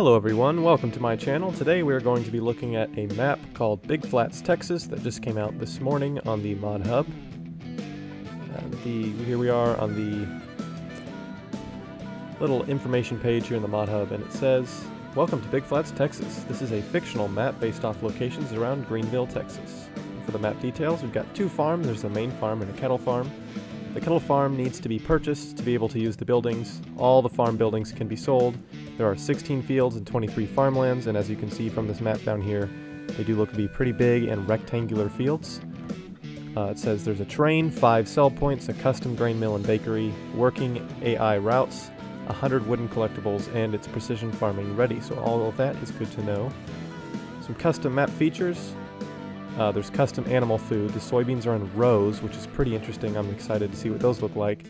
Hello everyone, welcome to my channel. Today we are going to be looking at a map called Big Flats, Texas that just came out this morning on the Mod Hub. Here we are on the little information page here in the Mod Hub, and it says, "Welcome to Big Flats, Texas. This is a fictional map based off locations around Greenville, Texas." For the map details, we've got two farms. There's a main farm and a cattle farm. The cattle farm needs to be purchased to be able to use the buildings. All the farm buildings can be sold. There are 16 fields and 23 farmlands, and as you can see from this map down here, they do look to be pretty big and rectangular fields. It says there's a train, 5 sell points, a custom grain mill and bakery, working AI routes, 100 wooden collectibles, and it's precision farming ready. So all of that is good to know. Some custom map features. There's custom animal food. The soybeans are in rows, which is pretty interesting. I'm excited to see what those look like.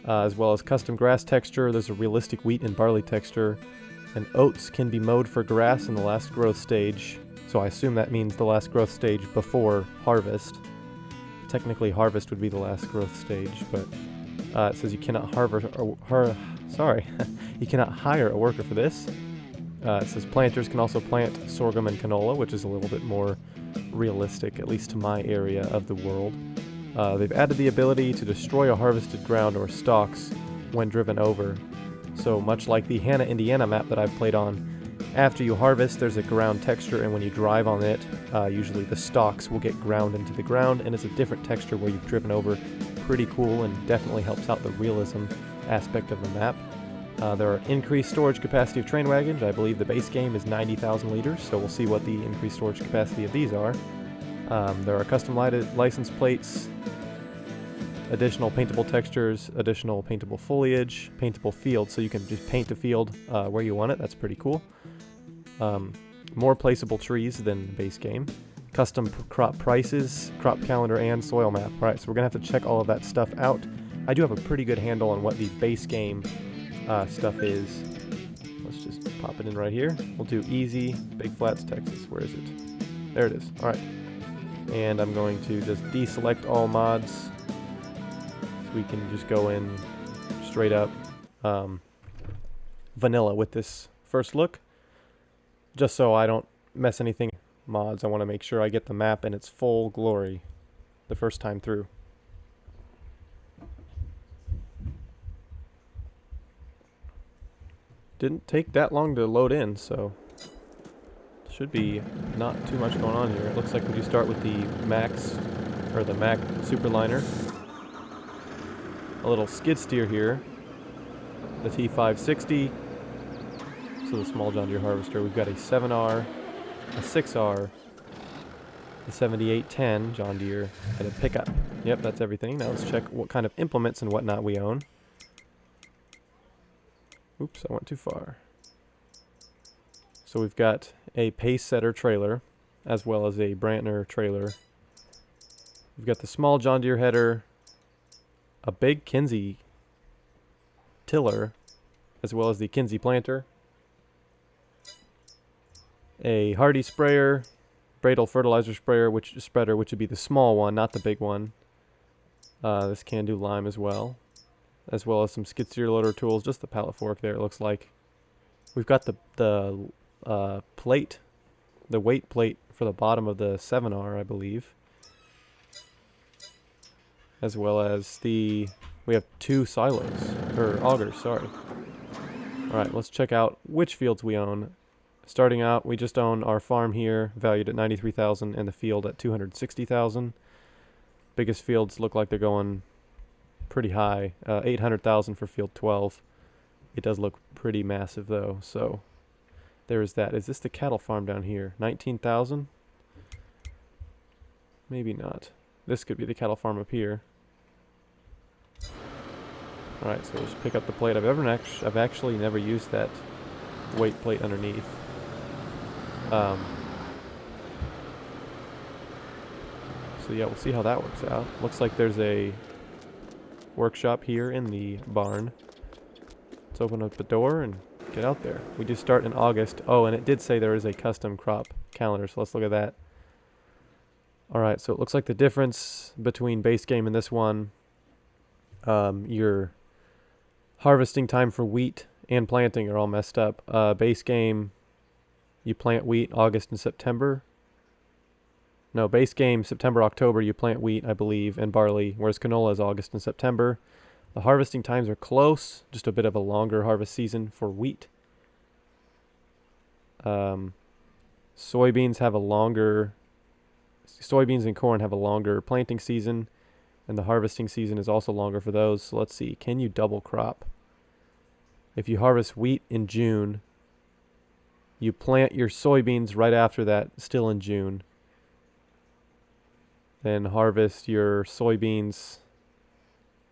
As well as custom grass texture. There's a realistic wheat and barley texture. And oats can be mowed for grass in the last growth stage. So I assume that means the last growth stage before harvest. Technically harvest would be the last growth stage, but it says you cannot you cannot hire a worker for this. It says planters can also plant sorghum and canola, which is a little bit more realistic, at least to my area of the world. They've added the ability to destroy a harvested ground or stalks when driven over. So much like the Hanna, Indiana map that I've played on, after you harvest there's a ground texture, and when you drive on it, usually the stalks will get ground into the ground, and it's a different texture where you've driven over. Pretty cool, and definitely helps out the realism aspect of the map. There are increased storage capacity of train wagons. I believe the base game is 90,000 liters, so we'll see what the increased storage capacity of these are. There are custom license plates, additional paintable textures, additional paintable foliage, paintable fields, so you can just paint the field where you want it. That's pretty cool. More placeable trees than the base game. Custom crop prices, crop calendar, and soil map. Alright, so we're going to have to check all of that stuff out. I do have a pretty good handle on what the base game stuff is. Let's just pop it in right here. We'll do easy, Big Flats, Texas. Where is it? There it is. Alright. And I'm going to just deselect all mods, so we can just go in straight up vanilla with this first look. Just so I don't mess anything mods, I want to make sure I get the map in its full glory the first time through. Didn't take that long to load in, so should be not too much going on here. It looks like we do start with the Max, or the Mac Superliner. A little skid steer here. The T560. So the small John Deere harvester. We've got a 7R, a 6R, the 7810 John Deere, and a pickup. Yep, that's everything. Now let's check what kind of implements and whatnot we own. Oops, I went too far. So we've got a pace setter trailer, as well as a Brantner trailer. We've got the small John Deere header, a big Kinsey tiller, as well as the Kinsey planter, a Hardy sprayer, Bradle fertilizer sprayer, which would be the small one, not the big one. This can do lime as well as some skid steer loader tools, just the pallet fork there, it looks like. We've got the plate, the weight plate for the bottom of the 7R, I believe. As well as we have 2 silos, or augers, sorry. Alright, let's check out which fields we own. Starting out, we just own our farm here, valued at $93,000, and the field at $260,000. Biggest fields look like they're going pretty high, $800,000 for field 12. It does look pretty massive though, so there is that. Is this the cattle farm down here? 19,000? Maybe not. This could be the cattle farm up here. Alright, so let's pick up the plate. I've actually never used that weight plate underneath. So yeah, we'll see how that works out. Looks like there's a workshop here in the barn. Let's open up the door and get out there. We do start in August. Oh, and it did say there is a custom crop calendar, so let's look at that. Alright, so it looks like the difference between base game and this one, your harvesting time for wheat and planting are all messed up. Base game, you plant wheat August and September. No, base game September, October, you plant wheat, I believe, and barley, whereas canola is August and September. The harvesting times are close, just a bit of a longer harvest season for wheat. Soybeans and corn have a longer planting season, and the harvesting season is also longer for those. So let's see, can you double crop? If you harvest wheat in June, you plant your soybeans right after that, still in June. Then harvest your soybeans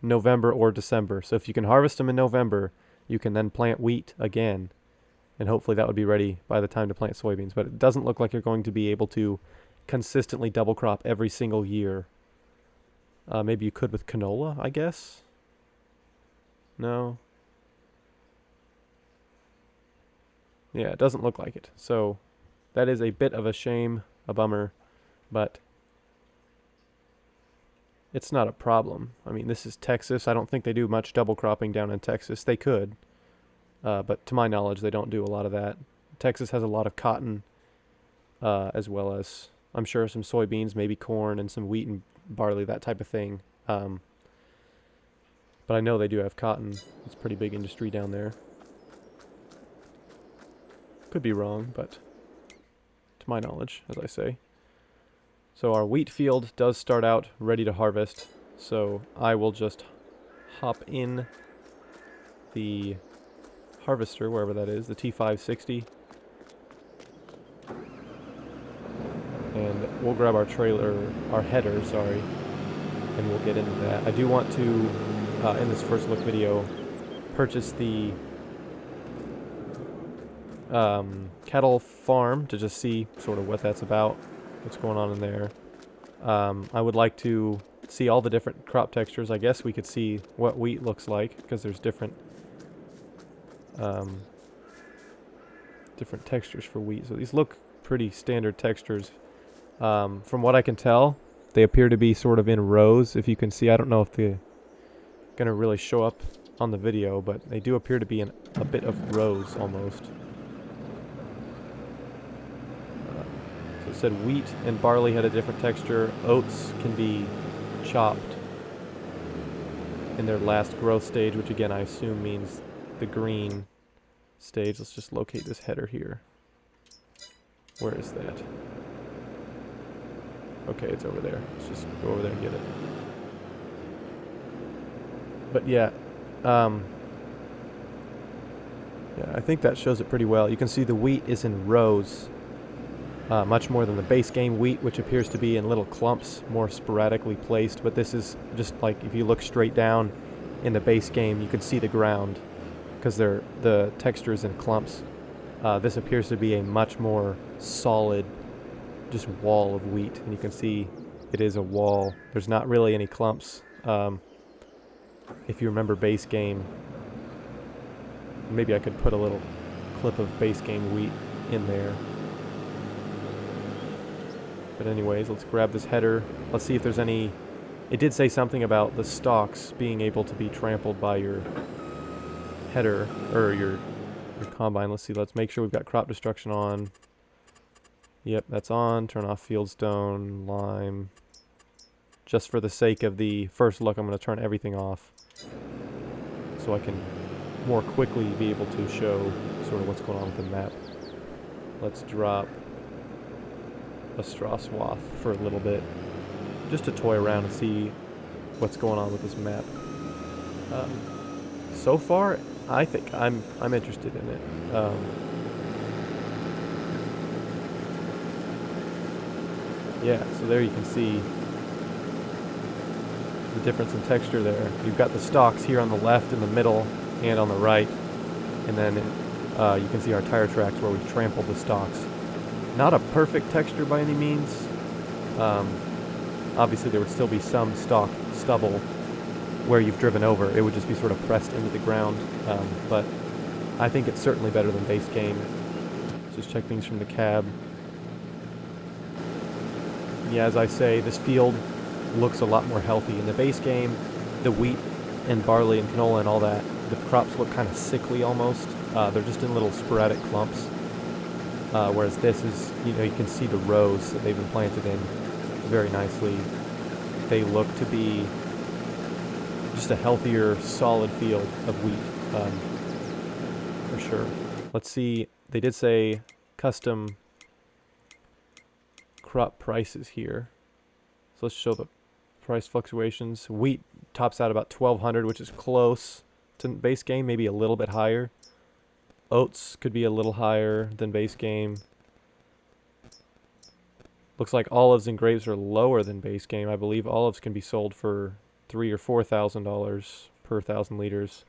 November or December. So if you can harvest them in November, you can then plant wheat again. And hopefully that would be ready by the time to plant soybeans. But it doesn't look like you're going to be able to consistently double crop every single year. Maybe you could with canola, I guess? No? Yeah, it doesn't look like it. So that is a bit of a shame, a bummer, but it's not a problem. I mean, this is Texas. I don't think they do much double cropping down in Texas. They could, but to my knowledge, they don't do a lot of that. Texas has a lot of cotton, as well as, I'm sure, some soybeans, maybe corn, and some wheat and barley, that type of thing. But I know they do have cotton. It's a pretty big industry down there. Could be wrong, but to my knowledge, as I say. So our wheat field does start out ready to harvest. So I will just hop in the harvester, wherever that is, the T560. And we'll grab our header, and we'll get into that. I do want to, in this first look video, purchase the cattle farm to just see sort of what that's about, what's going on in there. I would like to see all the different crop textures. I guess we could see what wheat looks like, because there's different textures for wheat. So these look pretty standard textures. From what I can tell, they appear to be sort of in rows. If you can see, I don't know if they're going to really show up on the video, but they do appear to be in a bit of rows almost. So it said wheat and barley had a different texture. Oats can be chopped in their last growth stage, which again I assume means the green stage. Let's just locate this header here. Where is that? Okay, it's over there. Let's just go over there and get it. But yeah, I think that shows it pretty well. You can see the wheat is in rows, much more than the base game wheat, which appears to be in little clumps, more sporadically placed. But this is just like, if you look straight down in the base game, you can see the ground because the texture is in clumps. This appears to be a much more solid, just wall of wheat, and you can see it is a wall. There's not really any clumps. If you remember base game, maybe I could put a little clip of base game wheat in there. But anyways, let's grab this header. Let's see if there's any... It did say something about the stalks being able to be trampled by your header, or your combine. Let's see, let's make sure we've got crop destruction on. Yep, that's on. Turn off fieldstone, lime. Just for the sake of the first look, I'm going to turn everything off so I can more quickly be able to show sort of what's going on with the map. Let's drop a straw swath for a little bit, just to toy around and see what's going on with this map. So far, I think I'm interested in it. Yeah, so there you can see the difference in texture there. You've got the stalks here on the left, in the middle, and on the right, and then you can see our tire tracks where we've trampled the stalks. Not a perfect texture by any means. Obviously there would still be some stalk stubble where you've driven over. It would just be sort of pressed into the ground, but I think it's certainly better than base game. Let's just check things from the cab. Yeah, as I say, this field looks a lot more healthy. In the base game, the wheat and barley and canola and all that the crops look kind of sickly almost. They're just in little sporadic clumps. Whereas this is, you can see the rows that they've been planted in very nicely. They look to be just a healthier, solid field of wheat, for sure. Let's see, they did say custom crop prices here. So let's show the price fluctuations. Wheat tops out about 1,200, which is close to base game, maybe a little bit higher. Oats could be a little higher than base game. Looks like olives and grapes are lower than base game. I believe olives can be sold for $3,000 or $4,000 per 1,000 liters.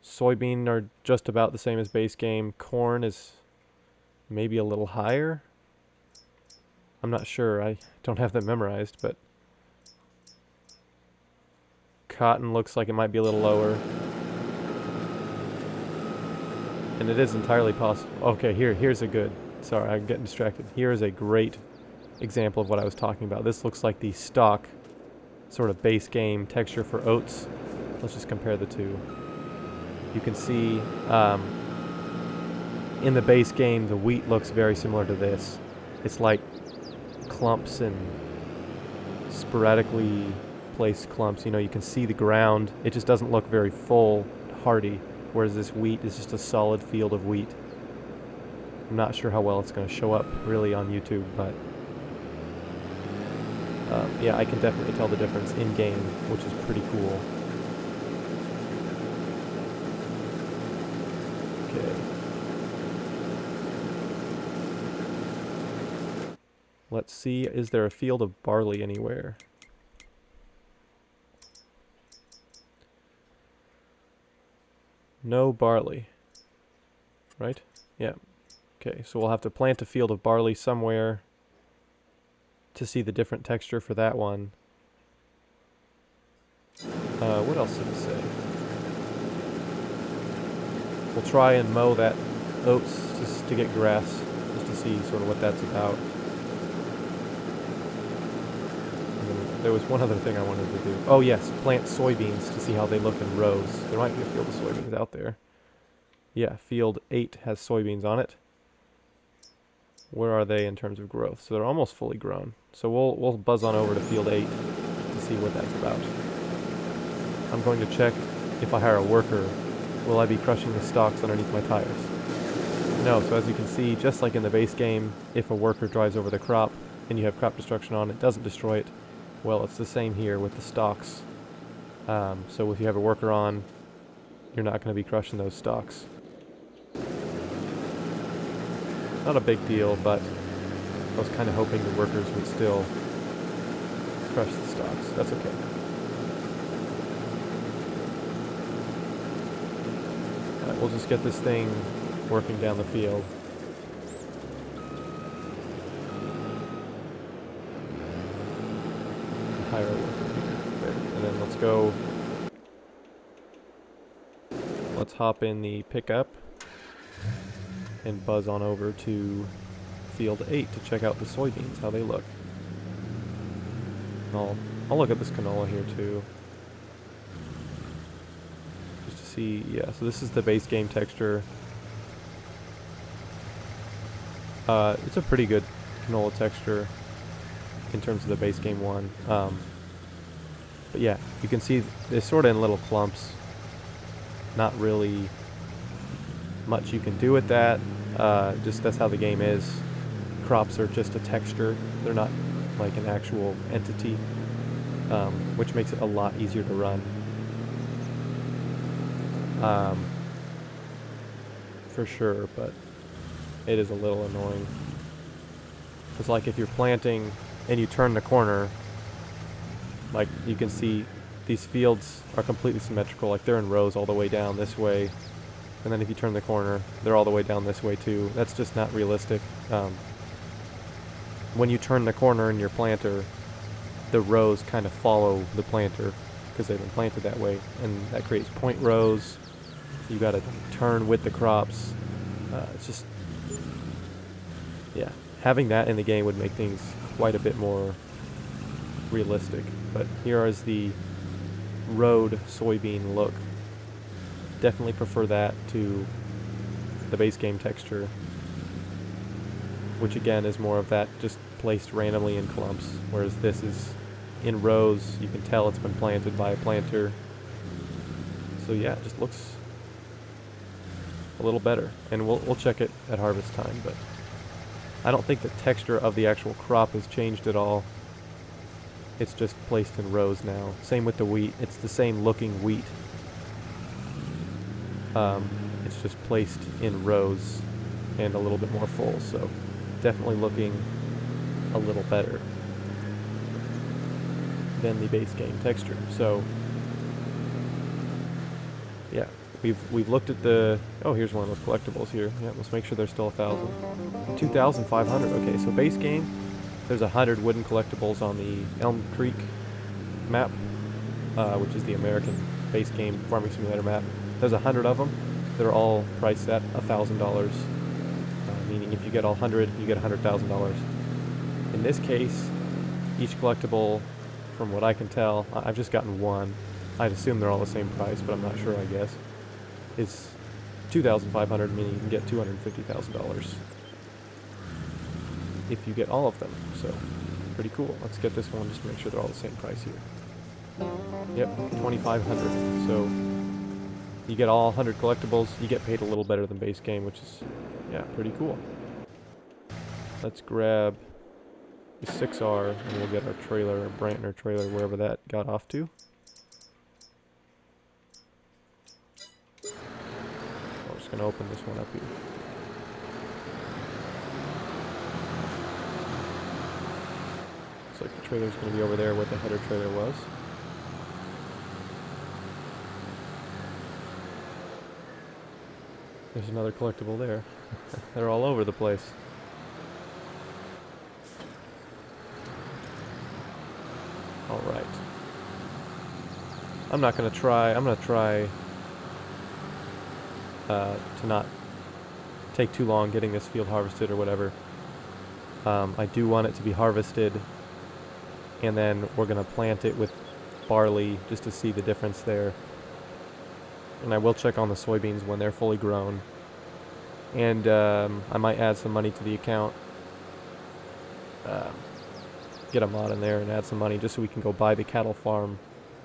Soybean are just about the same as base game. Corn is maybe a little higher. I'm not sure. I don't have them memorized, but cotton looks like it might be a little lower. And it is entirely possible. Okay, here's a good. Sorry, I'm getting distracted. Here is a great example of what I was talking about. This looks like the stock sort of base game texture for oats. Let's just compare the two. You can see in the base game, the wheat looks very similar to this. It's like clumps and sporadically placed clumps. You can see the ground. It just doesn't look very full, hardy, whereas this wheat is just a solid field of wheat. I'm not sure how well it's going to show up really on YouTube, but yeah, I can definitely tell the difference in game, which is pretty cool. Okay. Let's see, is there a field of barley anywhere? No barley. Right? Yeah. Okay, so we'll have to plant a field of barley somewhere to see the different texture for that one. What else did it say? We'll try and mow that oats just to get grass, just to see sort of what that's about. And then there was one other thing I wanted to do. Oh yes, plant soybeans to see how they look in rows. There might be a field of soybeans out there. Yeah, field 8 has soybeans on it. Where are they in terms of growth? So they're almost fully grown. So we'll buzz on over to field 8 to see what that's about. I'm going to check if I hire a worker, will I be crushing the stalks underneath my tires? No, so as you can see, just like in the base game, if a worker drives over the crop and you have crop destruction on, it doesn't destroy it. Well, it's the same here with the stalks. So if you have a worker on, you're not going to be crushing those stalks. Not a big deal, but I was kind of hoping the workers would still crush the stalks. That's okay. Alright, we'll just get this thing working down the field. Hire a worker here. There. And then let's go. Let's hop in the pickup and buzz on over to field 8 to check out the soybeans, how they look. I'll look at this canola here too, just to see. Yeah, so this is the base game texture. It's a pretty good canola texture in terms of the base game one. But yeah, you can see they're sort of in little clumps. Not really much you can do with that. Just that's how the game is. Crops are just a texture. They're not like an actual entity, which makes it a lot easier to run. For sure, but it is a little annoying. It's like if you're planting and you turn the corner, like you can see these fields are completely symmetrical, like they're in rows all the way down this way. And then if you turn the corner, they're all the way down this way too. That's just not realistic. When you turn the corner in your planter, the rows kind of follow the planter because they've been planted that way. And that creates point rows. You got to turn with the crops. It's just, yeah. Having that in the game would make things quite a bit more realistic. But here is the road soybean look. Definitely prefer that to the base game texture, which again is more of that just placed randomly in clumps, whereas this is in rows. You can tell it's been planted by a planter. So yeah, it just looks a little better, and we'll check it at harvest time, but I don't think the texture of the actual crop has changed at all. It's just placed in rows now. Same with the wheat. It's the same looking wheat. It's just placed in rows and a little bit more full, so definitely looking a little better than the base game texture. So yeah, we've looked at the, oh, here's one of those collectibles here. Yeah, let's make sure there's still 1,000. 2,500. Okay, so base game, there's 100 wooden collectibles on the Elm Creek map, which is the American base game farming simulator map. There's 100 of them. They're all priced at $1,000, meaning if you get all 100, you get $100,000. In this case, each collectible, from what I can tell, I've just gotten one. I'd assume they're all the same price, but I'm not sure, I guess. It's $2,500, meaning you can get $250,000 if you get all of them. So, pretty cool. Let's get this one just to make sure they're all the same price here. Yep, $2,500. So, you get all 100 collectibles, you get paid a little better than base game, which is, yeah, pretty cool. Let's grab the 6R, and we'll get our trailer, our Brantner trailer, wherever that got off to. I'm just going to open this one up here. Looks like the trailer's going to be over there where the header trailer was. There's another collectible there. They're all over the place. Alright. I'm going to try to not take too long getting this field harvested or whatever. I do want it to be harvested, and then we're going to plant it with barley just to see the difference there. And I will check on the soybeans when they're fully grown. And I might add some money to the account. Get a mod in there and add some money just so we can go buy the cattle farm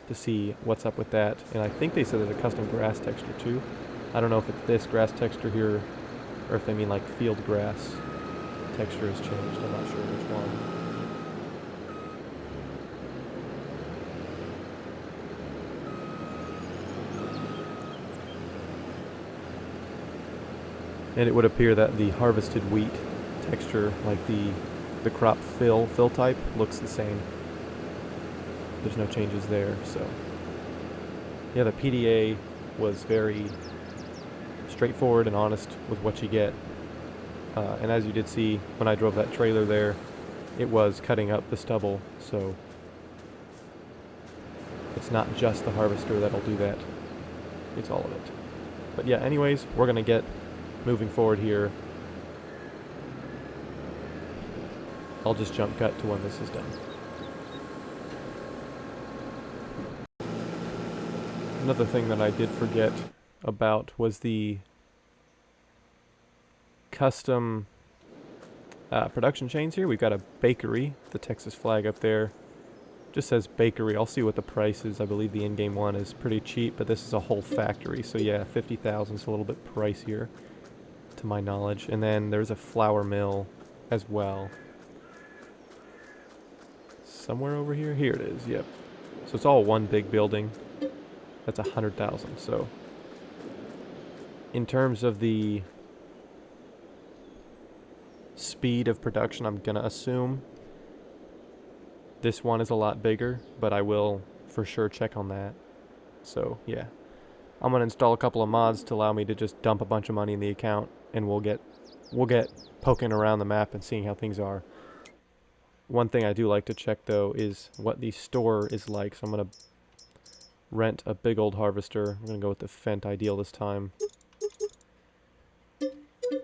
to see what's up with that. And I think they said there's a custom grass texture too. I don't know if it's this grass texture here or if they mean like field grass texture has changed. I'm not sure which one. And it would appear that the harvested wheat texture, like the crop fill type, looks the same. There's no changes there, so. Yeah, the PDA was very straightforward and honest with what you get. And as you did see when I drove that trailer there, it was cutting up the stubble, so it's not just the harvester that'll do that. It's all of it. But yeah, anyways, we're going to get moving forward here. I'll just jump cut to when this is done. Another thing that I did forget about was the custom production chains here. We've got a bakery, the Texas flag up there. Just says bakery. I'll see what the price is. I believe the in-game one is pretty cheap, but this is a whole factory. So yeah, 50,000 is a little bit pricier, to my knowledge. And then there's a flour mill as well. Somewhere over here? Here it is, yep. So it's all one big building. That's 100,000. So in terms of the speed of production, I'm gonna assume this one is a lot bigger, but I will for sure check on that. So yeah, I'm gonna install a couple of mods to allow me to just dump a bunch of money in the account, and we'll get poking around the map and seeing how things are. One thing I do like to check though is what the store is like. So I'm gonna rent a big old harvester. I'm gonna go with the Fendt Ideal this time.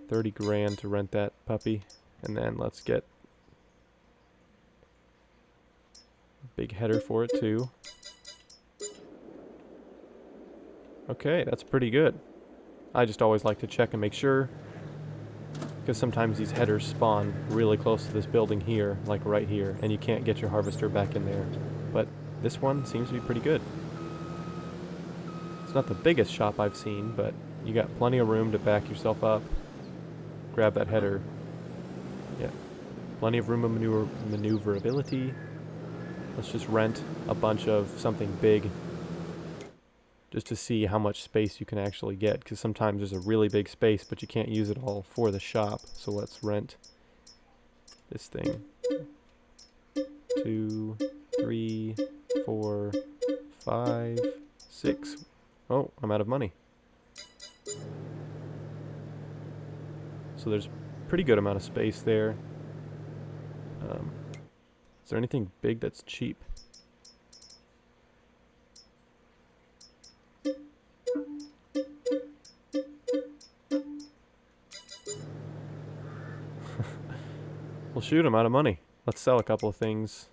30 grand to rent that puppy, and then let's get a big header for it too. Okay, that's pretty good. I just always like to check and make sure, because sometimes these headers spawn really close to this building here, like right here, and you can't get your harvester back in there. But this one seems to be pretty good. It's not the biggest shop I've seen, but you got plenty of room to back yourself up, grab that header. Yeah, plenty of room of maneuverability. Let's just rent a bunch of something big just to see how much space you can actually get, because sometimes there's a really big space but you can't use it all for the shop. So let's rent this thing. 2, 3, 4, 5, 6. Oh, I'm out of money. So there's a pretty good amount of space there. Is there anything big that's cheap? Well, shoot, I'm out of money. Let's sell a couple of things.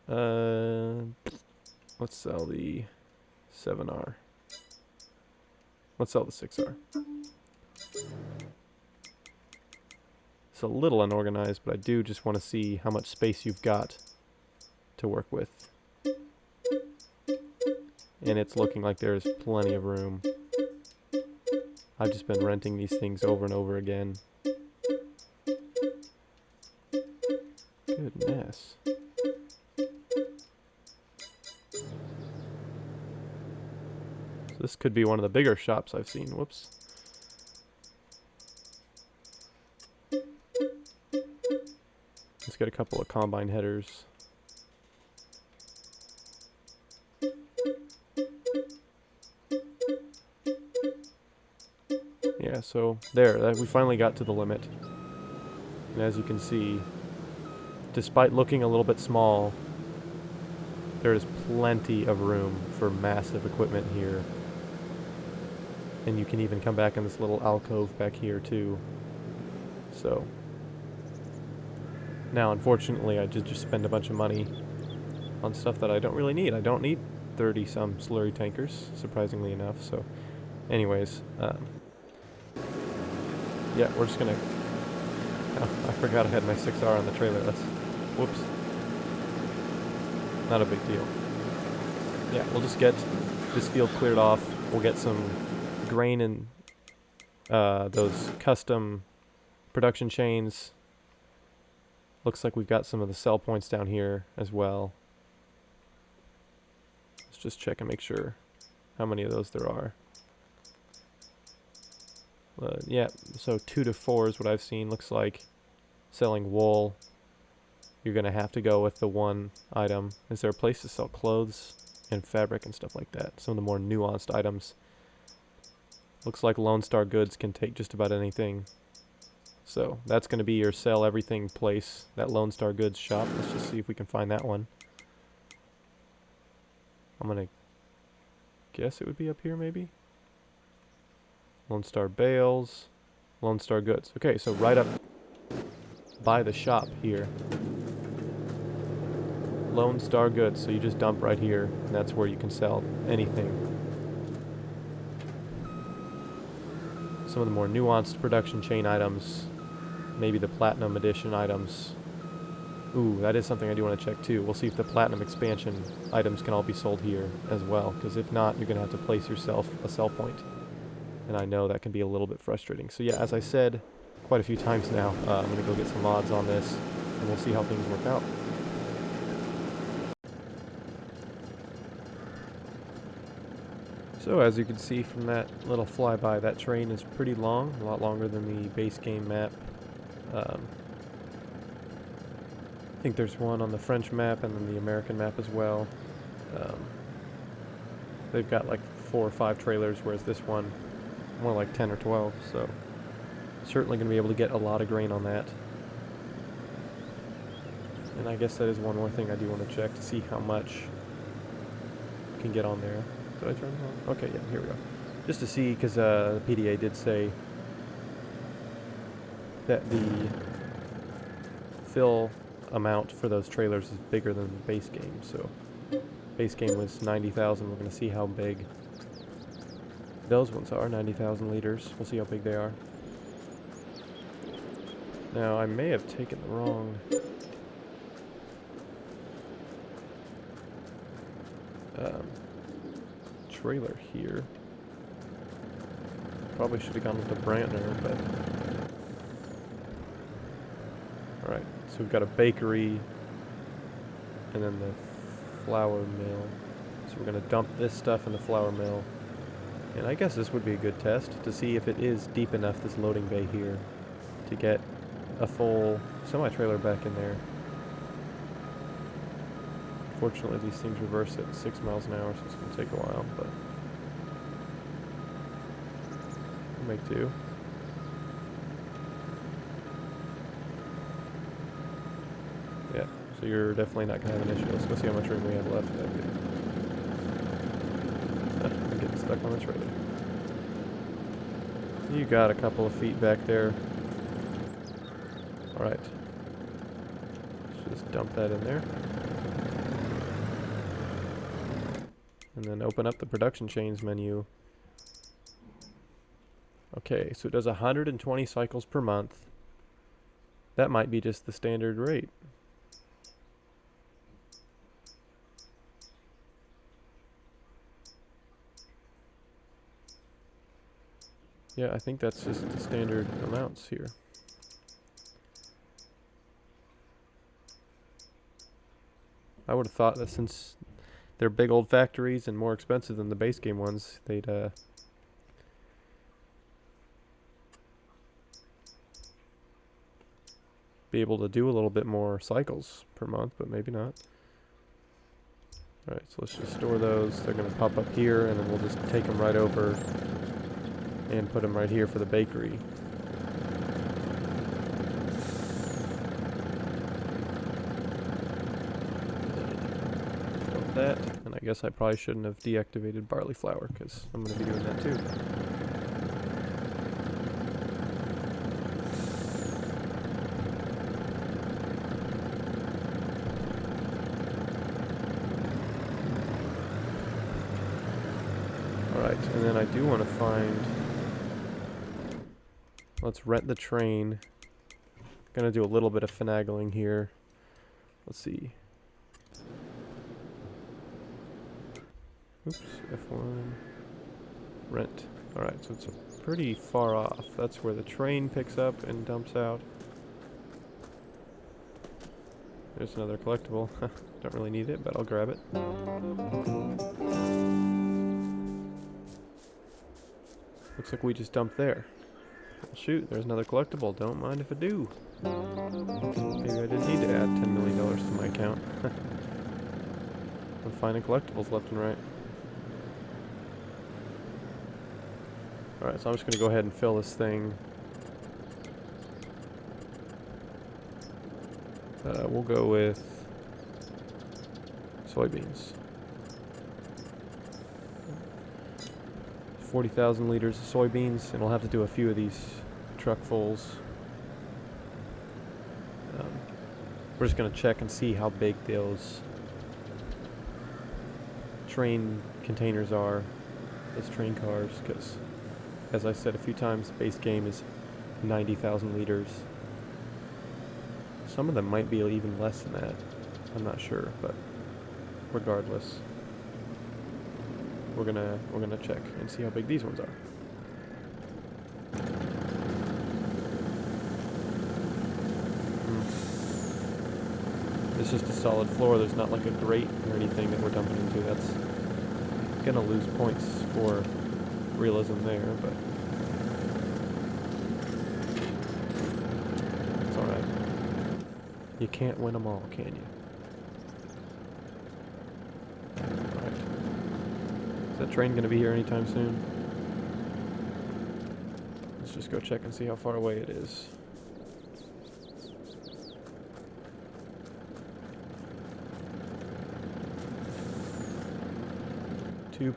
Let's sell the 7R. Let's sell the 6R. It's a little unorganized, but I do just want to see how much space you've got to work with. And it's looking like there's plenty of room. I've just been renting these things over and over again. Goodness. So this could be one of the bigger shops I've seen. Whoops. Let's get a couple of combine headers. Yeah, so there, we finally got to the limit. And as you can see, despite looking a little bit small, there is plenty of room for massive equipment here. And you can even come back in this little alcove back here too. So now, unfortunately, I did just spend a bunch of money on stuff that I don't really need. I don't need 30-some slurry tankers, surprisingly enough. So anyways, yeah, we're just gonna... Oh, I forgot I had my 6R on the trailer. Whoops. Not a big deal. Yeah, we'll just get this field cleared off. We'll get some grain and those custom production chains. Looks like we've got some of the sell points down here as well. Let's just check and make sure how many of those there are. Yeah, so 2 to 4 is what I've seen. Looks like selling wool, you're going to have to go with the one item. Is there a place to sell clothes and fabric and stuff like that? Some of the more nuanced items. Looks like Lone Star Goods can take just about anything. So that's going to be your sell everything place, that Lone Star Goods shop. Let's just see if we can find that one. I'm going to guess it would be up here maybe. Lone Star Bales, Lone Star Goods. Okay, so right up by the shop here. Lone Star Goods, so you just dump right here, and that's where you can sell anything. Some of the more nuanced production chain items, maybe the Platinum Edition items. Ooh, that is something I do want to check too. We'll see if the Platinum Expansion items can all be sold here as well, because if not, you're going to have to place yourself a sell point. And I know that can be a little bit frustrating. So yeah, as I said quite a few times now, I'm going to go get some mods on this, and we'll see how things work out. So as you can see from that little flyby, that train is pretty long, a lot longer than the base game map. I think there's one on the French map and then the American map as well. They've got like 4 or 5 trailers, whereas this one more like 10 or 12, so certainly going to be able to get a lot of grain on that. And I guess that is one more thing I do want to check to see how much you can get on there. Did I turn it on? Okay, yeah, here we go. Just to see, because the PDA did say that the fill amount for those trailers is bigger than the base game, so base game was 90,000. We're going to see how big those ones are 90,000 liters. We'll see how big they are. Now, I may have taken the wrong trailer here. Probably should have gone with the Brantner, but... Alright, so we've got a bakery, and then the flour mill. So we're going to dump this stuff in the flour mill. And I guess this would be a good test to see if it is deep enough, this loading bay here, to get a full semi-trailer back in there. Fortunately, these things reverse at 6 miles an hour, so it's going to take a while, but we'll make do. Yeah, so you're definitely not going to have an issue. Let's go see how much room we have left. I'm getting stuck on the trailer. You got a couple of feet back there. Alright. Let's just dump that in there. And then open up the production chains menu. Okay, so it does 120 cycles per month. That might be just the standard rate. Yeah, I think that's just the standard amounts here. I would have thought that since they're big old factories and more expensive than the base game ones, they'd be able to do a little bit more cycles per month, but maybe not. Alright, so let's just store those. They're going to pop up here, and then we'll just take them right over and put them right here for the bakery. That, and I guess I probably shouldn't have deactivated barley flour because I'm going to be doing that too. Alright, and then I do want to find... Let's rent the train. Gonna do a little bit of finagling here. Let's see. Oops, F1. Rent. Alright, so it's pretty far off. That's where the train picks up and dumps out. There's another collectible. Don't really need it, but I'll grab it. Looks like we just dumped there. Well, shoot, there's another collectible. Don't mind if I do. Maybe I didn't need to add $10 million to my account. I'm finding collectibles left and right. Alright, so I'm just going to go ahead and fill this thing. We'll go with soybeans. 40,000 liters of soybeans, and we'll have to do a few of these truckfuls. We're just going to check and see how big those train containers are, those train cars, because as I said a few times, the base game is 90,000 liters. Some of them might be even less than that. I'm not sure, but regardless, we're gonna check and see how big these ones are. It's just a solid floor. There's not like a grate or anything that we're dumping into. That's gonna lose points for realism there, but it's alright. You can't win them all, can you? Alright. Is that train gonna be here anytime soon? Let's just go check and see how far away it is.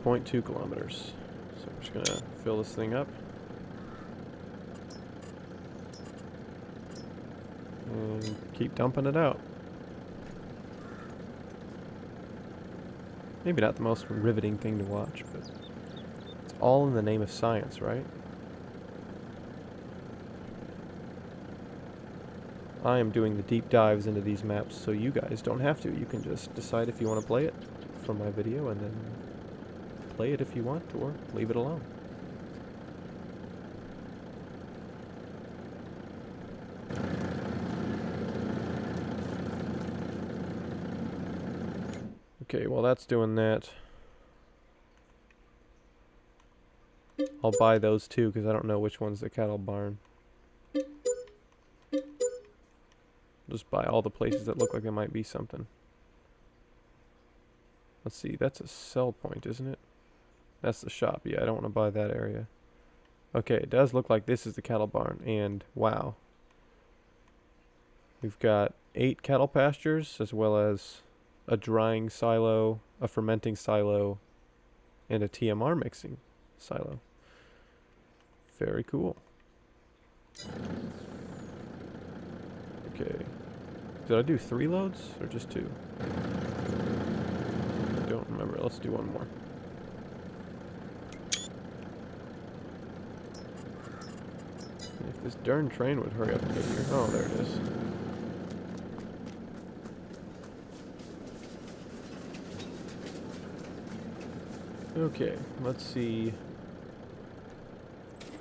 .2 kilometers. So I'm just gonna fill this thing up. And keep dumping it out. Maybe not the most riveting thing to watch, but it's all in the name of science, right? I am doing the deep dives into these maps so you guys don't have to. You can just decide if you want to play it from my video and then play it if you want, or leave it alone. Okay, while that's doing that, I'll buy those two because I don't know which one's the cattle barn. Just buy all the places that look like there might be something. Let's see, that's a sell point, isn't it? That's the shop. Yeah, I don't want to buy that area. Okay, it does look like this is the cattle barn, and wow. We've got 8 cattle pastures, as well as a drying silo, a fermenting silo, and a TMR mixing silo. Very cool. Okay. Did I do 3 loads or just 2? I don't remember. Let's do one more. If this darn train would hurry up and get here. Oh, there it is. Okay, let's see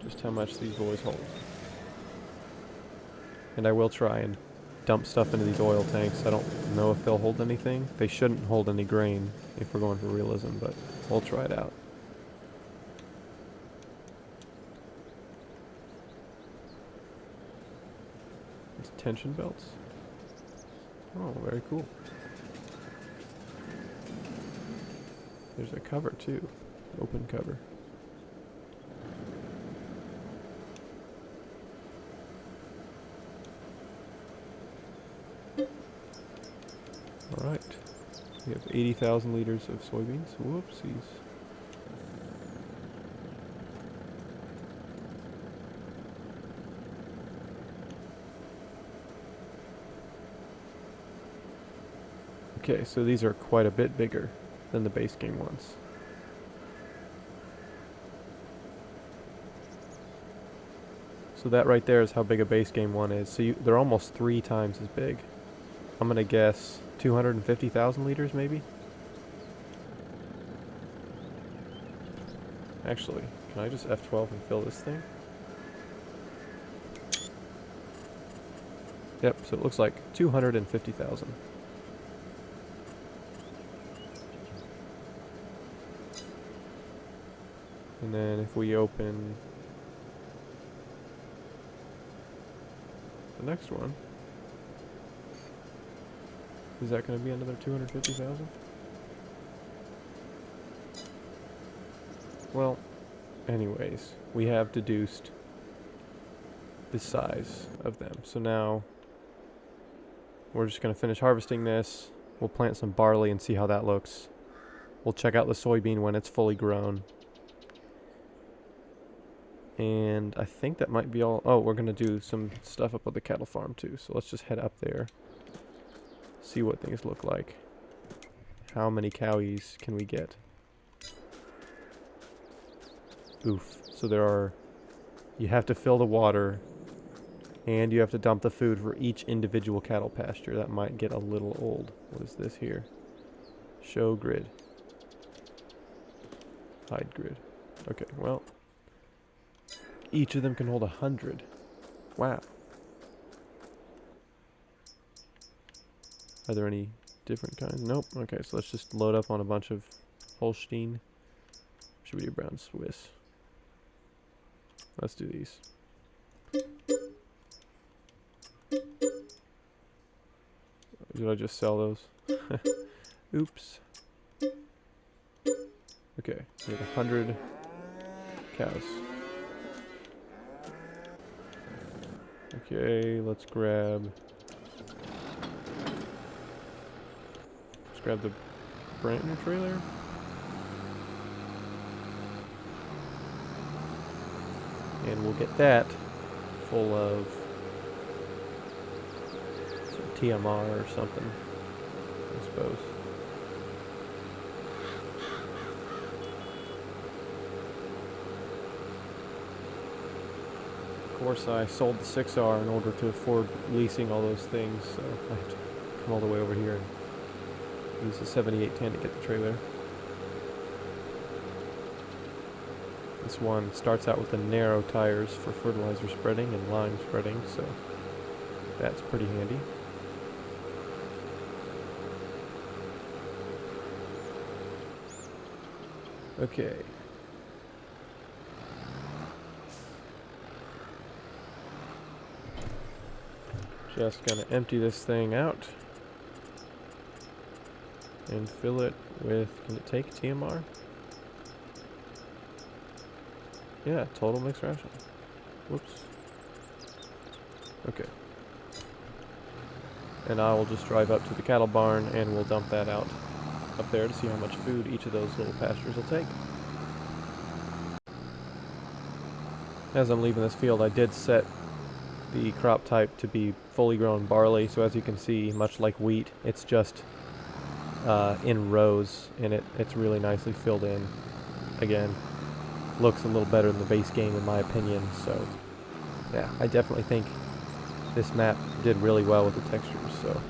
just how much these boys hold. And I will try and dump stuff into these oil tanks. I don't know if they'll hold anything. They shouldn't hold any grain if we're going for realism, but we'll try it out. It's tension belts. Oh, very cool. There's a cover too. Open cover. Alright. We have 80,000 liters of soybeans. Whoopsies. Okay, so these are quite a bit bigger than the base game ones. So that right there is how big a base game one is. So they're almost 3 times as big. I'm gonna guess 250,000 liters maybe? Actually, can I just F12 and fill this thing? Yep, so it looks like 250,000. And then if we open the next one, is that going to be another 250,000? Well, anyways, we have deduced the size of them. So now we're just going to finish harvesting this. We'll plant some barley and see how that looks. We'll check out the soybean when it's fully grown. And I think that might be all. Oh, we're going to do some stuff up at the cattle farm too. So let's just head up there. See what things look like. How many cowies can we get? Oof. So there are... You have to fill the water. And you have to dump the food for each individual cattle pasture. That might get a little old. What is this here? Show grid. Hide grid. Okay, well... Each of them can hold 100. Wow. Are there any different kinds? Nope. Okay, so let's just load up on a bunch of Holstein. Should we do brown Swiss? Let's do these. Did I just sell those? Oops. Okay, we have 100 cows. Okay, let's grab the Brantner trailer. And we'll get that full of some TMR or something, I suppose. course, I sold the 6R in order to afford leasing all those things, so I have to come all the way over here and use the 7810 to get the trailer. This one starts out with the narrow tires for fertilizer spreading and lime spreading, so that's pretty handy. Okay. Just gonna empty this thing out and fill it with, can it take TMR? Yeah, total mixed ration. Whoops. Okay. And I will just drive up to the cattle barn and we'll dump that out up there to see how much food each of those little pastures will take. As I'm leaving this field, I did set the crop type to be fully grown barley, so as you can see, much like wheat, it's just in rows, and it's really nicely filled in. Again, looks a little better than the base game in my opinion, so yeah, I definitely think this map did really well with the textures, so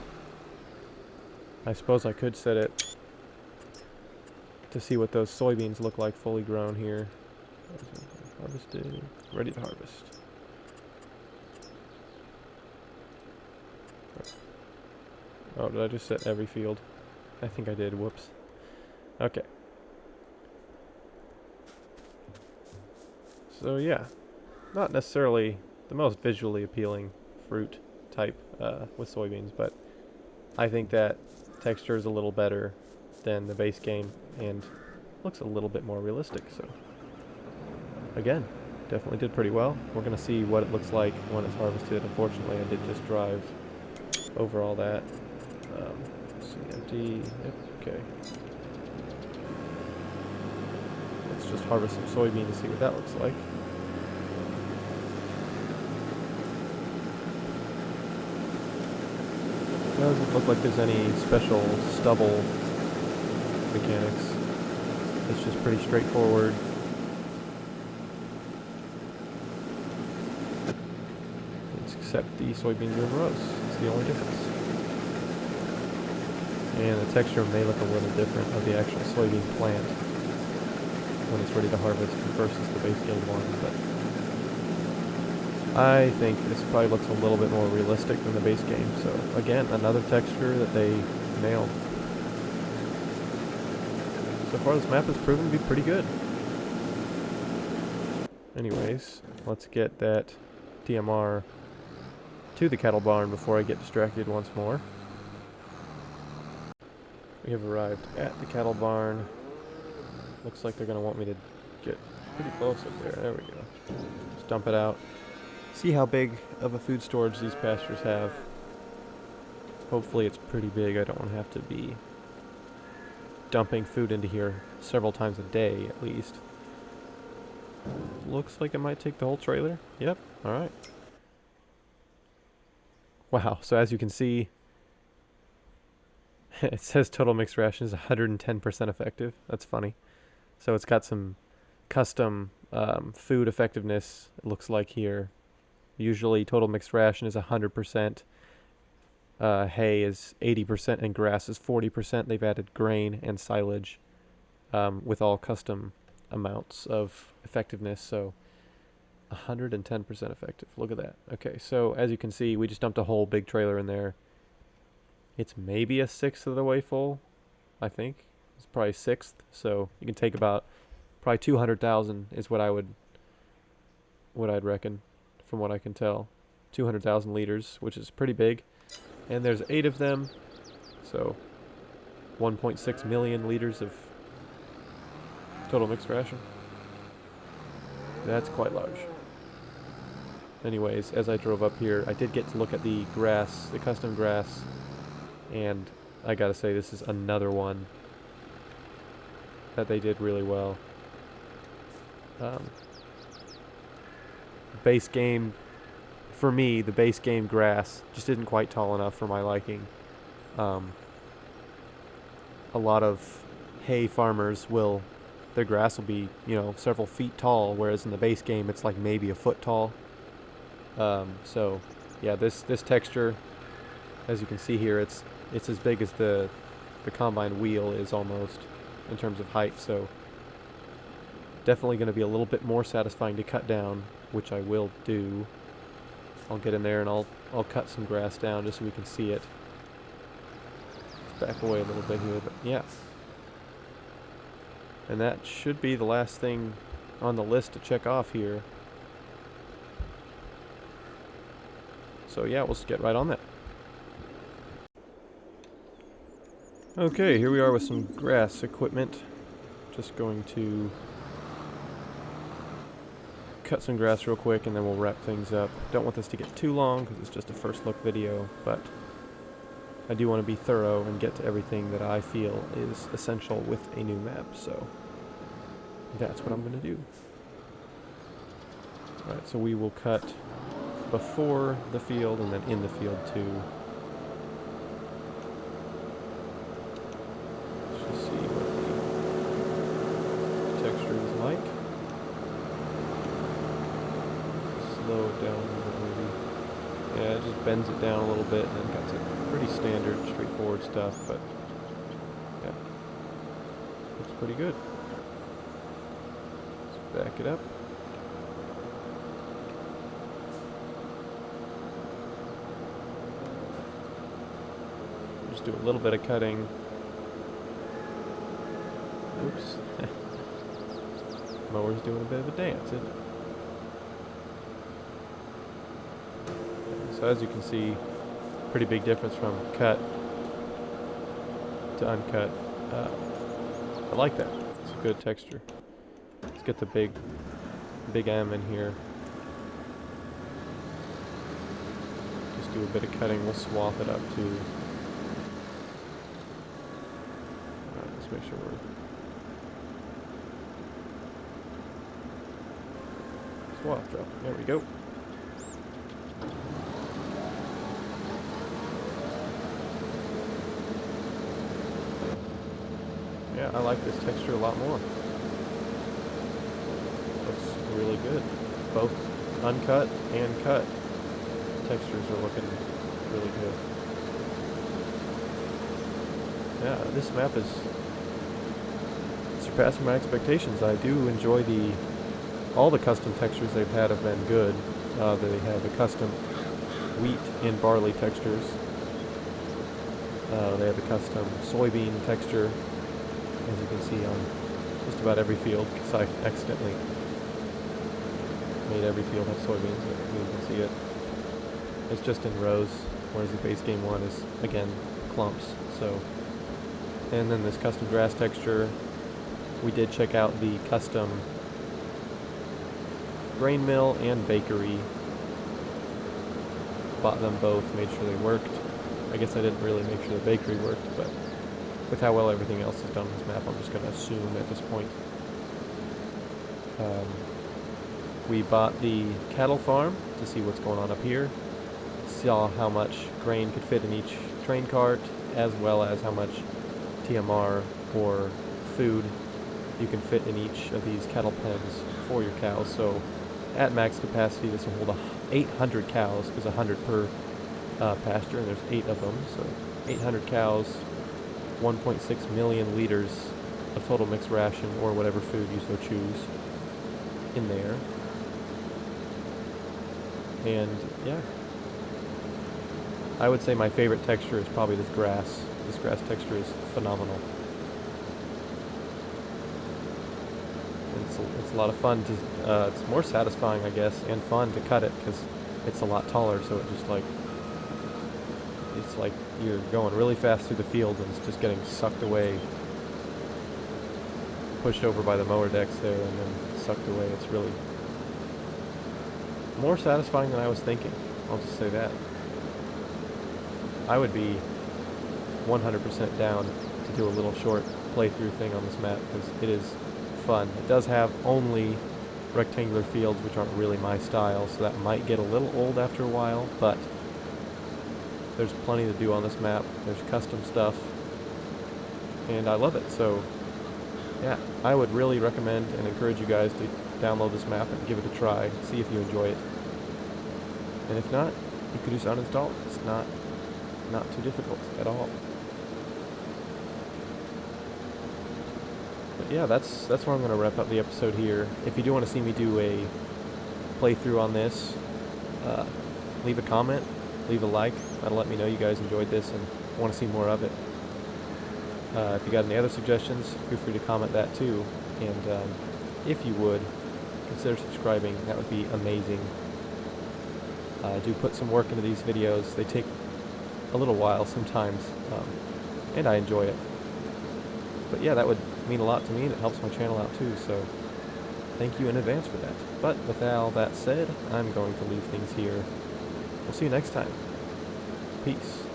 I suppose I could set it to see what those soybeans look like fully grown here. Harvested, ready to harvest. Oh, did I just set every field? I think I did, whoops. Okay. So yeah, not necessarily the most visually appealing fruit type with soybeans, but I think that texture is a little better than the base game and looks a little bit more realistic, so again, definitely did pretty well. We're going to see what it looks like when it's harvested. Unfortunately, I did just drive over all that. Let's see, empty, yep, okay. Let's just harvest some soybean to see what that looks like. It doesn't look like there's any special stubble mechanics. It's just pretty straightforward. Except the soybeans are in rows. It's the only difference. And the texture may look a little different of the actual soybean plant when it's ready to harvest versus the base game one, but I think this probably looks a little bit more realistic than the base game. So again, another texture that they nailed. So far this map has proven to be pretty good. Anyways, let's get that DMR to the cattle barn before I get distracted once more. We have arrived at the cattle barn. Looks like they're going to want me to get pretty close up there. There we go. Just dump it out. See how big of a food storage these pastures have. Hopefully it's pretty big. I don't want to have to be dumping food into here several times a day at least. Looks like it might take the whole trailer. Yep, alright. Wow, so as you can see, it says total mixed ration is 110% effective. That's funny. So it's got some custom food effectiveness, it looks like here. Usually total mixed ration is 100%. Hay is 80% and grass is 40%. They've added grain and silage with all custom amounts of effectiveness. So 110% effective. Look at that. Okay, so as you can see, we just dumped a whole big trailer in there. It's maybe a sixth of the way full, I think. It's probably sixth, so you can take about probably 200,000 is what I'd reckon, from what I can tell. 200,000 liters, which is pretty big. And there's 8 of them, so 1.6 million liters of total mixed ration. That's quite large. Anyways, as I drove up here, I did get to look at the grass, the custom grass, and I gotta say this is another one that they did really well. Base game, for me, the base game grass just isn't quite tall enough for my liking. A lot of hay farmers their grass will be, several feet tall, whereas in the base game it's like maybe a foot tall. So yeah, this texture, as you can see here, it's as big as the combine wheel is almost in terms of height. So definitely going to be a little bit more satisfying to cut down, which I will do. I'll get in there and I'll cut some grass down just so we can see it. Let's back away a little bit here, but yeah. And that should be the last thing on the list to check off here. So yeah, we'll just get right on that. Okay, here we are with some grass equipment. Just going to cut some grass real quick and then we'll wrap things up. Don't want this to get too long because it's just a first look video, but I do want to be thorough and get to everything that I feel is essential with a new map, so that's what I'm going to do. Alright, so we will cut before the field and then in the field too. Let's just see what the texture is like. Slow it down a little bit maybe. Yeah, it just bends it down a little bit and then cuts it. Pretty standard, straightforward stuff, but yeah, looks pretty good. Let's back it up. Just do a little bit of cutting. Oops. Mower's doing a bit of a dance, isn't it? So as you can see, pretty big difference from cut to uncut. I like that. It's a good texture. Let's get the big M in here. Just do a bit of cutting. We'll swath it up too. Alright, let's make sure we're swath dropping. There we go. Yeah, I like this texture a lot more. Looks really good. Both uncut and cut textures are looking really good. Yeah, this map is surpassing my expectations. I do enjoy all the custom textures they've had have been good. They have the custom wheat and barley textures. They have a custom soybean texture, as you can see on just about every field, because I accidentally made every field have soybeans. You can see it. It's just in rows, whereas the base game one is, again, clumps. So, and then this custom grass texture. We did check out the custom grain mill and bakery. Bought them both, made sure they worked. I guess I didn't really make sure the bakery worked, but with how well everything else is done on this map, I'm just going to assume at this point. We bought the cattle farm to see what's going on up here. Saw how much grain could fit in each train cart, as well as how much TMR or food you can fit in each of these cattle pens for your cows. So at max capacity, this will hold 800 cows, because 100 per pasture, and there's 8 of them. So 800 cows, 1.6 million liters of total mixed ration, or whatever food you so choose, in there. And yeah, I would say my favorite texture is probably this grass. This grass texture is phenomenal. It's a lot of fun to, it's more satisfying, I guess, and fun to cut it, because it's a lot taller, so it just it's like you're going really fast through the field and it's just getting sucked away, pushed over by the mower decks there and then sucked away. It's really more satisfying than I was thinking. I'll just say that. I would be 100% down to do a little short playthrough thing on this map, because it is fun. It does have only rectangular fields, which aren't really my style, so that might get a little old after a while, but there's plenty to do on this map. There's custom stuff, and I love it. So yeah, I would really recommend and encourage you guys to download this map and give it a try, see if you enjoy it. And if not, you could just uninstall it. It's not too difficult at all. But yeah, that's where I'm going to wrap up the episode here. If you do want to see me do a playthrough on this, leave a comment, leave a like. That'll let me know you guys enjoyed this and want to see more of it. If you got any other suggestions, feel free to comment that too. And if you would, consider subscribing. That would be amazing. I do put some work into these videos. They take a little while sometimes, and I enjoy it. But yeah, that would mean a lot to me, and it helps my channel out too, so thank you in advance for that. But with all that said, I'm going to leave things here. We'll see you next time. Peace.